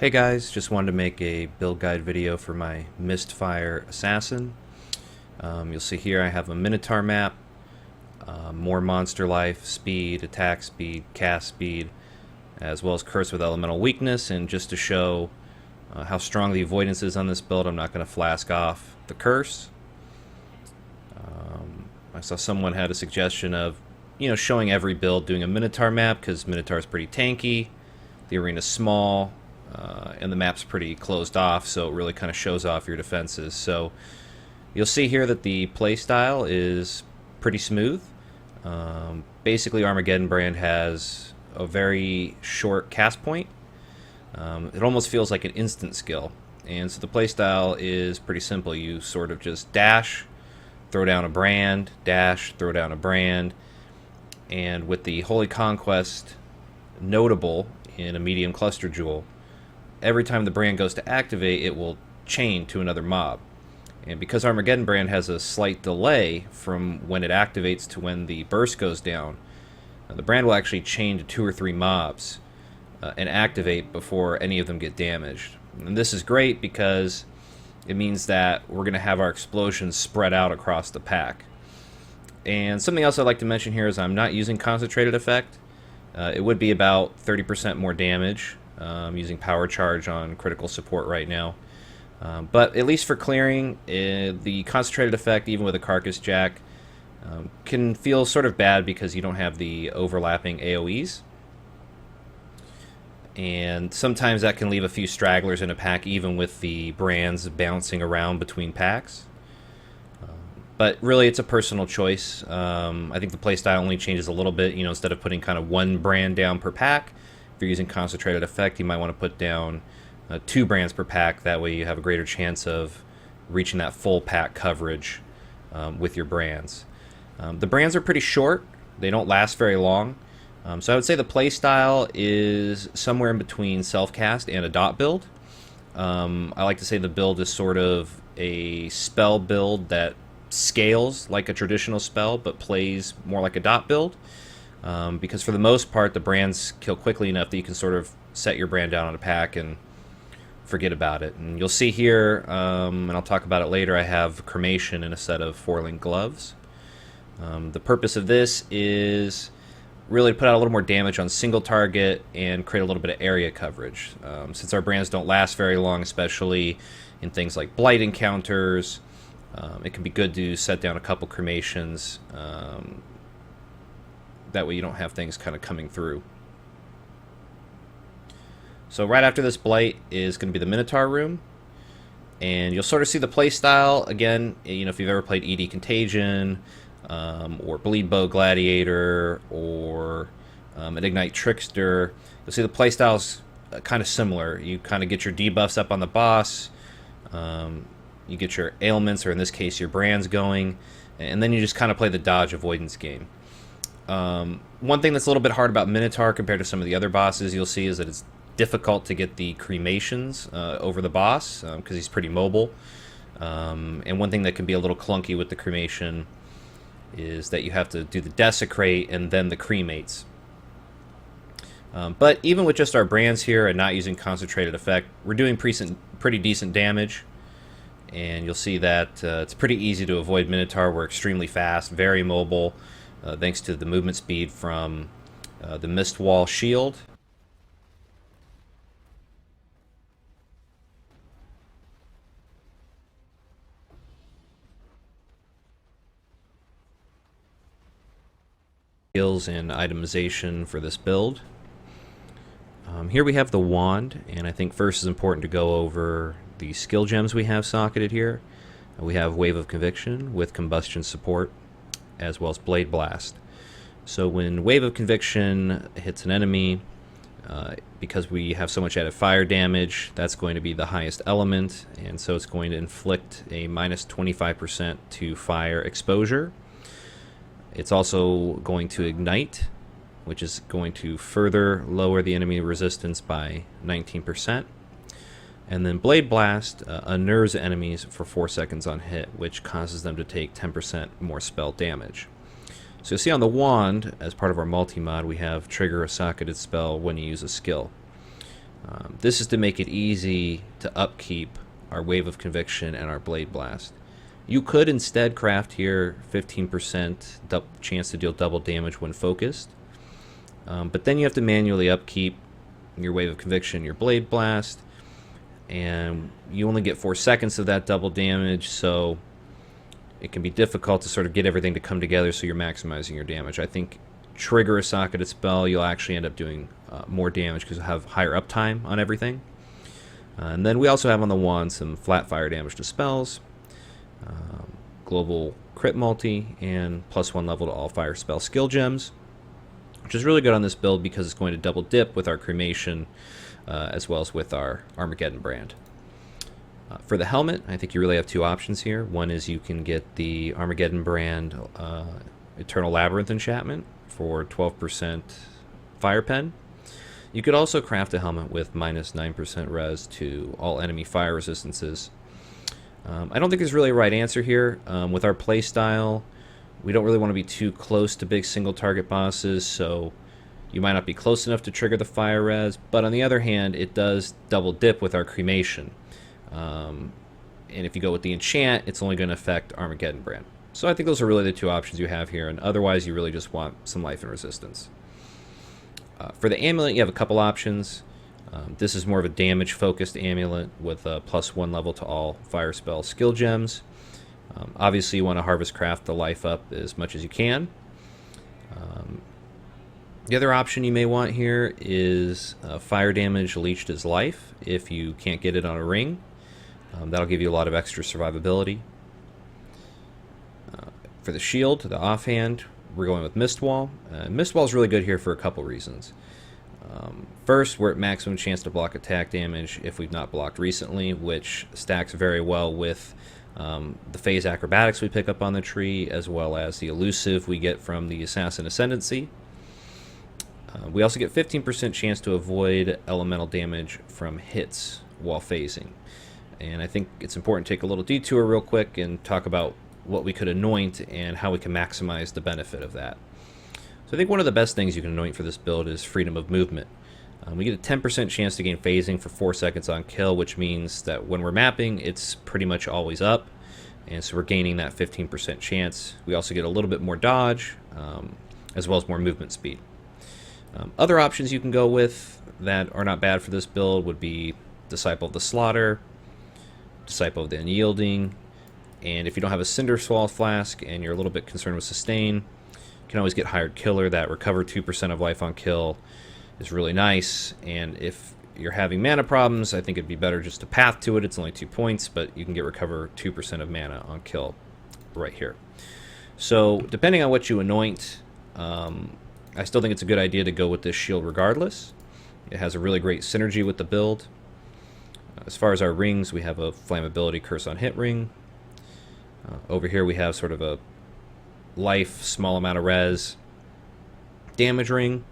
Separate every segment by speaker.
Speaker 1: Hey guys, just wanted to make a build guide video for my Mistfire Assassin. You'll see here I have a Minotaur map, more monster life, speed, attack speed, cast speed, as well as curse with elemental weakness. And just to show how strong the avoidance is on this build, I'm not going to flask off the curse. I saw someone had a suggestion of showing every build doing a Minotaur map, because Minotaur is pretty tanky, the arena's small, and the map's pretty closed off, so it really kind of shows off your defenses. So you'll see here that the playstyle is pretty smooth. Basically, Armageddon Brand has a very short cast point. It almost feels like an instant skill, and so the playstyle is pretty simple. You sort of just dash, throw down a brand, dash, throw down a brand, and with the Holy Conquest notable in a medium cluster jewel, every time the brand goes to activate, it will chain to another mob. And because Armageddon Brand has a slight delay from when it activates to when the burst goes down, the brand will actually chain to 2 or 3 mobs and activate before any of them get damaged. And this is great because it means that we're going to have our explosions spread out across the pack. And something else I'd like to mention here is I'm not using concentrated effect. It would be about 30% more damage. I'm using power charge on critical support right now. But at least for clearing, the concentrated effect, even with a carcass jack, can feel sort of bad because you don't have the overlapping AoEs. And sometimes that can leave a few stragglers in a pack, even with the brands bouncing around between packs. But really, it's a personal choice. I think the playstyle only changes a little bit. Instead of putting kind of 1 brand down per pack, if you're using concentrated effect, you might want to put down 2 brands per pack. That way you have a greater chance of reaching that full pack coverage with your brands. The brands are pretty short. They don't last very long. So I would say the playstyle is somewhere in between self-cast and a dot build. I like to say the build is sort of a spell build that scales like a traditional spell but plays more like a dot build. Because for the most part, the brands kill quickly enough that you can sort of set your brand down on a pack and forget about it. And you'll see here, and I'll talk about it later, I have Cremation in a set of 4-link gloves. The purpose of this is really to put out a little more damage on single target and create a little bit of area coverage. Since our brands don't last very long, especially in things like blight encounters, it can be good to set down a couple cremations. That way you don't have things kind of coming through. So right after this blight is going to be the Minotaur room, and you'll sort of see the play style again. If you've ever played ED Contagion, or Bleed Bow Gladiator, or an Ignite Trickster, you'll see the play style's kind of similar. You kind of get your debuffs up on the boss, you get your ailments, or in this case your brands going, and then you just kind of play the dodge avoidance game. One thing that's a little bit hard about Minotaur compared to some of the other bosses you'll see is that it's difficult to get the cremations over the boss because he's pretty mobile. And one thing that can be a little clunky with the cremation is that you have to do the desecrate and then the cremates. But even with just our brands here and not using concentrated effect, we're doing pretty decent damage. And you'll see that it's pretty easy to avoid Minotaur. We're extremely fast, very mobile, thanks to the movement speed from the Mistwall shield. Skills and itemization for this build. Here we have the wand, and I think first is important to go over the skill gems we have socketed here. We have Wave of Conviction with combustion support, as well as Blade Blast. So when Wave of Conviction hits an enemy, because we have so much added fire damage, that's going to be the highest element, and so it's going to inflict a minus 25% to fire exposure. It's also going to ignite, which is going to further lower the enemy resistance by 19%. And then Blade Blast unnerves enemies for 4 seconds on hit, which causes them to take 10% more spell damage. So you'll see on the wand, as part of our multi-mod, we have trigger a socketed spell when you use a skill. This is to make it easy to upkeep our Wave of Conviction and our Blade Blast. You could instead craft here 15% chance to deal double damage when focused, but then you have to manually upkeep your Wave of Conviction, your Blade Blast, and you only get 4 seconds of that double damage, so it can be difficult to sort of get everything to come together so you're maximizing your damage. I think trigger a socketed spell, you'll actually end up doing more damage because you'll have higher uptime on everything. And then we also have on the wand some flat fire damage to spells, global crit multi, and +1 level to all fire spell skill gems, which is really good on this build because it's going to double dip with our Cremation as well as with our Armageddon brand. For the helmet, I think you really have 2 options here. One is you can get the Armageddon brand Eternal Labyrinth enchantment for 12% fire pen. You could also craft a helmet with -9% res to all enemy fire resistances. I don't think there's really a right answer here. With our playstyle, we don't really want to be too close to big single target bosses, so you might not be close enough to trigger the fire res, but on the other hand, it does double dip with our Cremation. And if you go with the enchant, it's only going to affect Armageddon brand. So I think those are really the 2 options you have here, and otherwise you really just want some life and resistance. For the amulet, you have a couple options. This is more of a damage-focused amulet with a +1 level to all fire spell skill gems. Obviously, you want to harvest craft the life up as much as you can. The other option you may want here is fire damage leached as life if you can't get it on a ring. That'll give you a lot of extra survivability. For the shield, the offhand, we're going with Mistwall. Mistwall is really good here for a couple reasons. First, we're at maximum chance to block attack damage if we've not blocked recently, which stacks very well with the phase acrobatics we pick up on the tree, as well as the elusive we get from the Assassin Ascendancy. We also get 15% chance to avoid elemental damage from hits while phasing. And I think it's important to take a little detour real quick and talk about what we could anoint and how we can maximize the benefit of that. So I think one of the best things you can anoint for this build is freedom of movement. We get a 10% chance to gain phasing for 4 seconds on kill, which means that when we're mapping, it's pretty much always up. And so we're gaining that 15% chance. We also get a little bit more dodge, as well as more movement speed. Other options you can go with that are not bad for this build would be Disciple of the Slaughter, Disciple of the Unyielding, and if you don't have a Cinderswall flask and you're a little bit concerned with sustain, you can always get Hired Killer. That recover 2% of life on kill is really nice, and if you're having mana problems, I think it'd be better just to path to it. It's only 2 points, but you can get recover 2% of mana on kill right here. So depending on what you anoint, I still think it's a good idea to go with this shield regardless. It has a really great synergy with the build. As far as our rings, we have a Flammability Curse on Hit ring. Over here we have sort of a life, small amount of res, damage ring.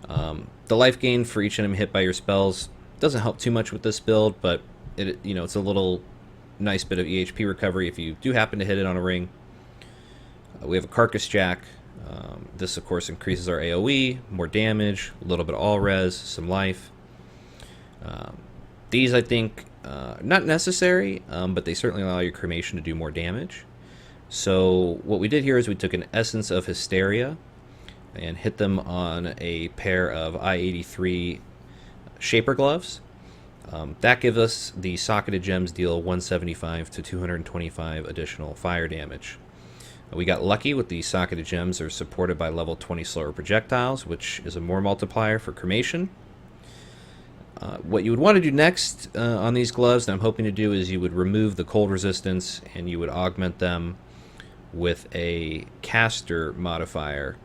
Speaker 1: The life gain for each enemy hit by your spells doesn't help too much with this build, but it's a little nice bit of EHP recovery if you do happen to hit it on a ring. We have a Carcass Jack. This, of course, increases our AoE, more damage, a little bit of all res, some life. These, I think, not necessary, but they certainly allow your Cremation to do more damage. So what we did here is we took an Essence of Hysteria and hit them on a pair of I-83 Shaper Gloves. That gives us the Socketed Gems deal 175 to 225 additional fire damage. We got lucky with the Socketed Gems are supported by level 20 slower projectiles, which is a more multiplier for Cremation. What you would want to do next on these gloves, that I'm hoping to do, is you would remove the cold resistance and you would augment them with a caster modifier.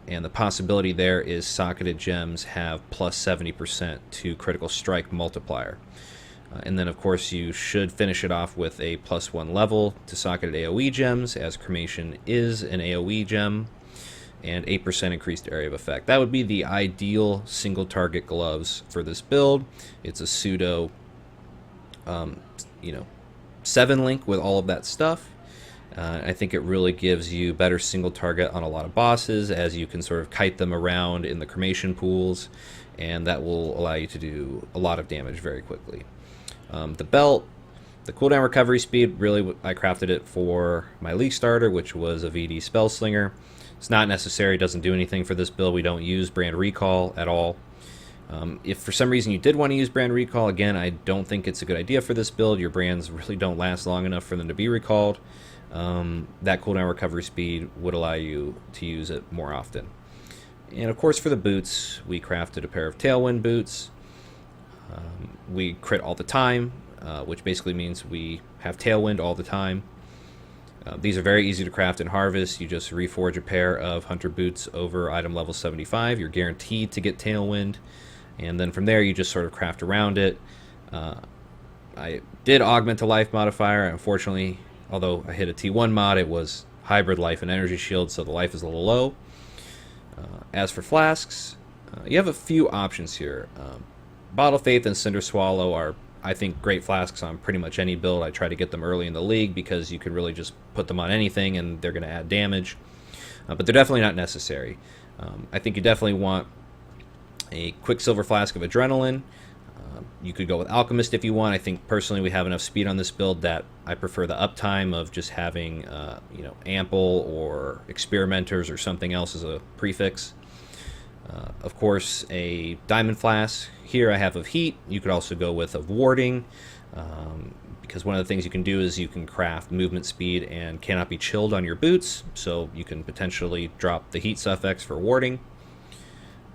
Speaker 1: And the possibility there is Socketed Gems have plus 70% to critical strike multiplier. And then, of course, you should finish it off with a +1 level to Socketed AoE gems, as Cremation is an AoE gem, and 8% increased area of effect. That would be the ideal single target gloves for this build. It's a pseudo, 7 link with all of that stuff. I think it really gives you better single target on a lot of bosses, as you can sort of kite them around in the Cremation pools, and that will allow you to do a lot of damage very quickly. The belt, the cooldown recovery speed, really I crafted it for my League starter, which was a VD Spellslinger. It's not necessary, doesn't do anything for this build. We don't use Brand Recall at all. If for some reason you did want to use Brand Recall, again, I don't think it's a good idea for this build. Your brands really don't last long enough for them to be recalled. That cooldown recovery speed would allow you to use it more often. And of course for the boots, we crafted a pair of Tailwind boots. We crit all the time, which basically means we have Tailwind all the time. These are very easy to craft in Harvest. You just reforge a pair of Hunter boots over item level 75. You're guaranteed to get Tailwind. And then from there, you just sort of craft around it. I did augment the life modifier. Unfortunately, although I hit a T1 mod, it was hybrid life and energy shield, so the life is a little low. As for Flasks, you have a few options here. Bottle Faith and Cinder Swallow are, I think, great flasks on pretty much any build. I try to get them early in the league because you can really just put them on anything and they're going to add damage. But they're definitely not necessary. I think you definitely want a Quicksilver Flask of Adrenaline. You could go with Alchemist if you want. I think personally we have enough speed on this build that I prefer the uptime of just having Ample or Experimenters or something else as a prefix. Of course, a Diamond Flask. Here I have of Heat. You could also go with of Warding, because one of the things you can do is you can craft movement speed and cannot be chilled on your boots, so you can potentially drop the Heat suffix for Warding.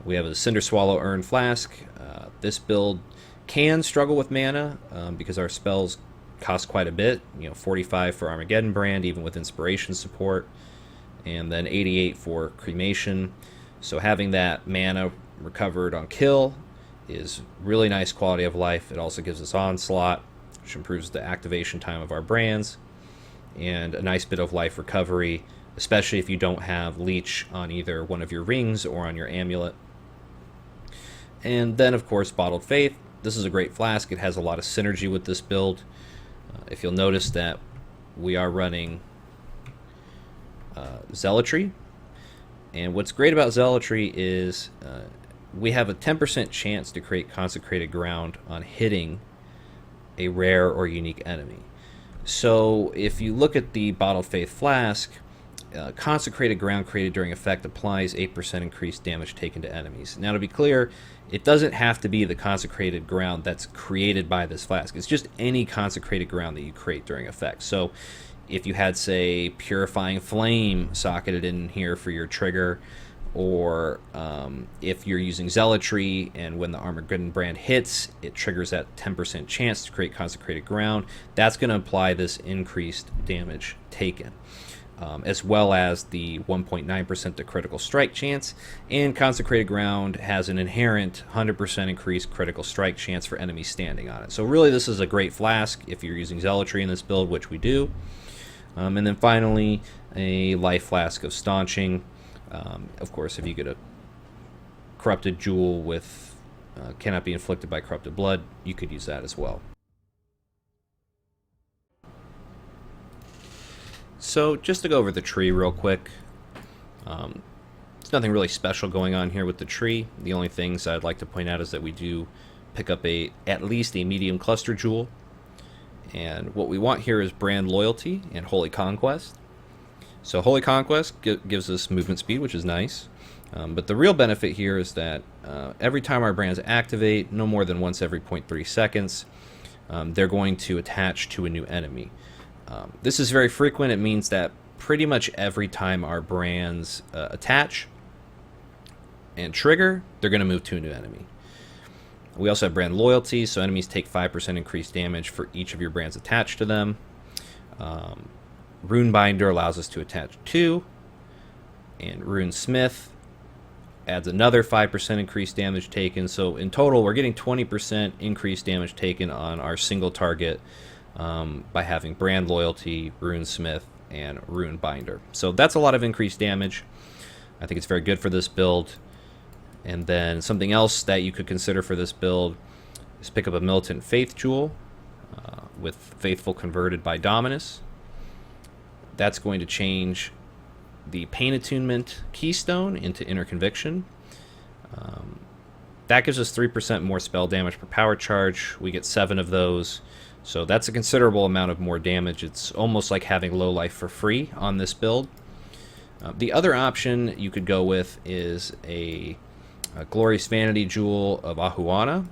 Speaker 1: We have a Cinder Swallow Urn Flask. This build can struggle with mana because our spells cost quite a bit. 45 for Armageddon Brand, even with Inspiration support, and then 88 for Cremation. So having that mana recovered on kill is really nice quality of life. It also gives us Onslaught, which improves the activation time of our brands, and a nice bit of life recovery, especially if you don't have Leech on either one of your rings or on your amulet. And then, of course, Bottled Faith. This is a great flask. It has a lot of synergy with this build. If you'll notice that we are running Zealotry. And what's great about Zealotry is we have a 10% chance to create Consecrated Ground on hitting a rare or unique enemy. So if you look at the Bottled Faith Flask, Consecrated Ground created during effect applies 8% increased damage taken to enemies. Now, to be clear, it doesn't have to be the Consecrated Ground that's created by this flask. It's just any Consecrated Ground that you create during effect. So if you had, say, Purifying Flame socketed in here for your trigger, or if you're using Zealotry and when the Armageddon Brand hits, it triggers that 10% chance to create Consecrated Ground, that's going to apply this increased damage taken. As well as the 1.9% to critical strike chance, and Consecrated Ground has an inherent 100% increased critical strike chance for enemies standing on it. So really this is a great flask if you're using Zealotry in this build, which we do. And then finally, a Life Flask of Staunching. Of course, if you get a Corrupted Jewel with cannot be inflicted by Corrupted Blood, you could use that as well. So just to go over the tree real quick, there's nothing really special going on here with the tree. The only things I'd like to point out is that we do pick up at least a medium cluster jewel. And what we want here is Brand Loyalty and Holy Conquest. So Holy Conquest gives us movement speed, which is nice. But the real benefit here is that every time our brands activate, no more than once every 0.3 seconds, they're going to attach to a new enemy. This is very frequent. It means that pretty much every time our brands attach and trigger, they're going to move to a new enemy. We also have Brand Loyalty, so enemies take 5% increased damage for each of your brands attached to them. Rune Binder allows us to attach 2, and Rune Smith adds another 5% increased damage taken. So in total, we're getting 20% increased damage taken on our single target by having Brand Loyalty, Rune Smith, and Rune Binder. So that's a lot of increased damage. I think it's very good for this build. And then something else that you could consider for this build is pick up a Militant Faith Jewel with Faithful converted by Dominus. That's going to change the Pain Attunement Keystone into Inner Conviction. That gives us 3% more spell damage per power charge. We get 7 of those. So that's a considerable amount of more damage. It's almost like having low life for free on this build. The other option you could go with is a Glorious Vanity Jewel of Ahuana,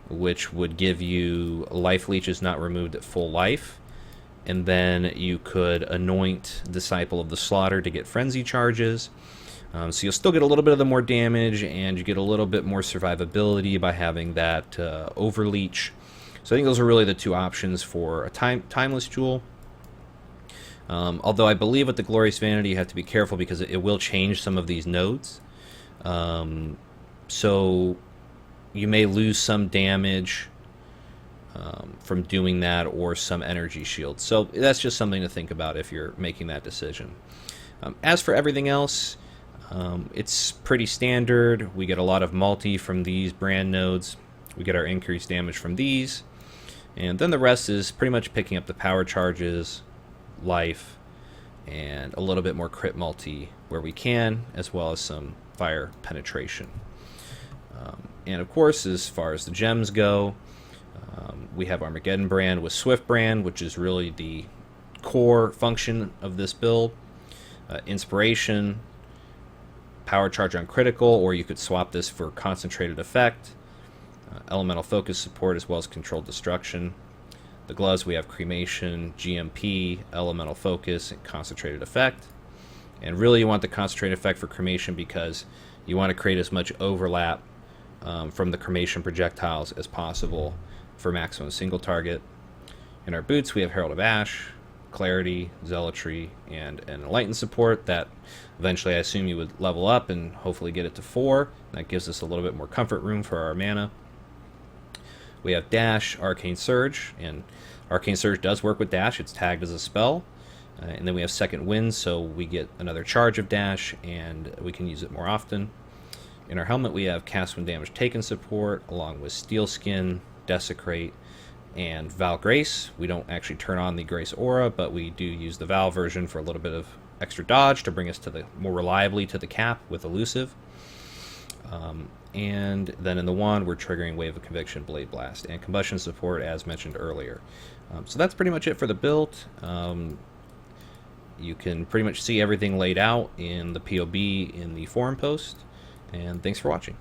Speaker 1: which would give you life leeches not removed at full life. And then you could anoint Disciple of the Slaughter to get frenzy charges. So you'll still get a little bit of the more damage, and you get a little bit more survivability by having that overleech. So I think those are really the two options for a timeless jewel. Although I believe with the Glorious Vanity you have to be careful because it will change some of these nodes. So you may lose some damage from doing that, or some energy shield. So that's just something to think about if you're making that decision. As for everything else, it's pretty standard. We get a lot of multi from these brand nodes. We get our increased damage from these. And then the rest is pretty much picking up the power charges, life, and a little bit more crit multi where we can, as well as some fire penetration. And of course, as far as the gems go, we have Armageddon Brand with Swiftbrand, which is really the core function of this build. Inspiration, power charge on critical, or you could swap this for concentrated effect. Elemental focus support, as well as controlled destruction. The gloves, we have Cremation, GMP, elemental focus, and concentrated effect. And really you want the concentrated effect for Cremation because you want to create as much overlap from the Cremation projectiles as possible for maximum single target. In our boots, we have Herald of Ash, Clarity, Zealotry, and Enlighten support that eventually I assume you would level up and hopefully get it to 4. That gives us a little bit more comfort room for our mana. We have Dash, Arcane Surge, and Arcane Surge does work with Dash. It's tagged as a spell. And then we have Second Wind, so we get another charge of Dash, and we can use it more often. In our helmet, we have Cast When Damage Taken support, along with Steel Skin, Desecrate, and Val Grace. We don't actually turn on the Grace Aura, but we do use the Val version for a little bit of extra dodge to bring us to more reliably to the cap with Elusive. And then in the wand, we're triggering Wave of Conviction, Blade Blast, and Combustion support, as mentioned earlier. So that's pretty much it for the build. You can pretty much see everything laid out in the POB in the forum post. And thanks for watching.